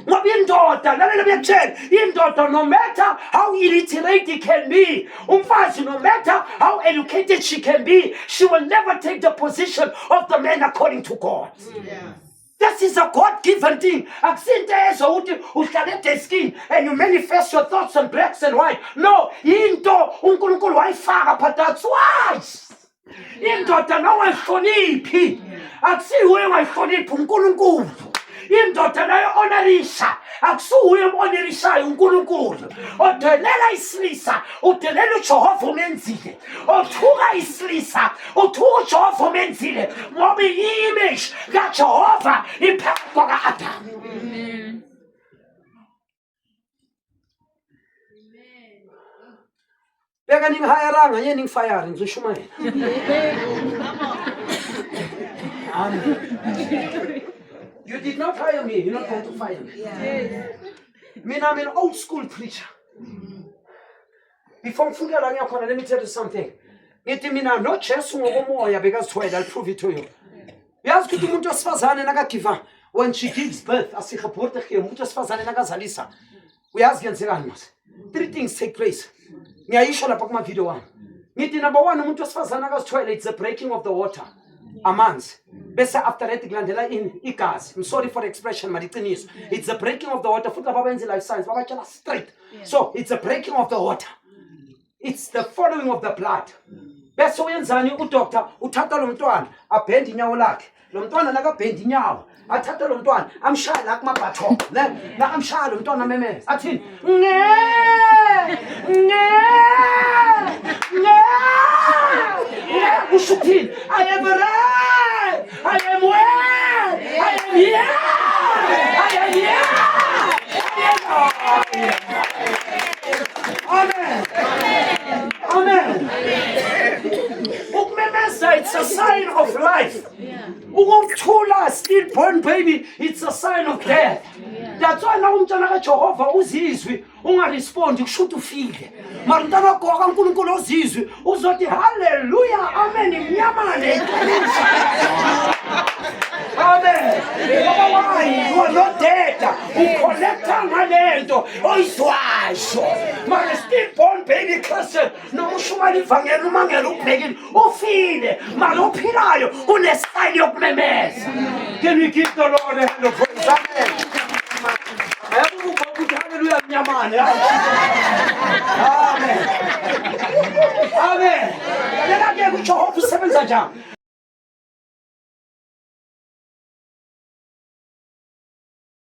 ngoba indoda lalela bekuthela indoda no matter how illiterate it can be, umfazi no matter how educated she can be, she will never take the position of the man according to God. This is a God-given thing. Akusinto ezokuthi uhlala edeskini and you manifest your thoughts on blacks and white. No, into uNkulunkulu wayifaka, but that's why indoda nawayihloniphi, akusiwe wayihloniphi uNkulunkulu. Indoda nayo onarisha, akusuye onarishayo uNkulunkulu. Odelela isilisa, udelela uJehova umenzile. Othuka isilisa, uthuka uJehova umenzile. Ngoba i-image kaJehova iphakathi kwaka-Adamu. Beka ningihayaranga yena ngifayare ngizoshumayela. Amen. You did not hire me, you're not going to fire me. I'm an old school preacher. Before let me tell you something. No chess because I'll prove it to you. When she gives birth, we ask three things take place. Number one, it's the breaking of the water. Amanzi. Bese after that glandela in igas. I'm sorry for the expression, but it's the breaking of the water. Futhi baba benze life science, baba tshela straight. So it's the breaking of the water. It's the following of the blood. Bese uyenzani udoctor uthatha lo mntwana abhenda inyawo lakhe. Lo mntwana nakabhenda inyawo. Athatha lo mntwana amshaya la kuma batho. Na amshaya lo mntwana memeza. Athini? Ushuthini? I am right. I am well. I am here. I am here. Amen. Amen. Ukumemeza, it's a sign of life. Ukuthula, stillborn baby, it's a sign of death. That's why now umntwana kaJehova uzizwi ungarespondi kushuthi ufile. Mara umntwana wakho kaNkulunkulu uzizwi uzothi hallelujah, amen, imnyamane. Amen. Why? You are not dead. Ukolekta ngalento oyizwayo. Mara stillborn baby Christian nomushumayela ivangeli umangela ubhekile ufile. Mara ophilayo unesayini yokumemeza. Can we give the Lord a hand of praise? Amen. Hallelujah, mnyamane. Amen. Amen. Yena ke kuJehova usebenza njani?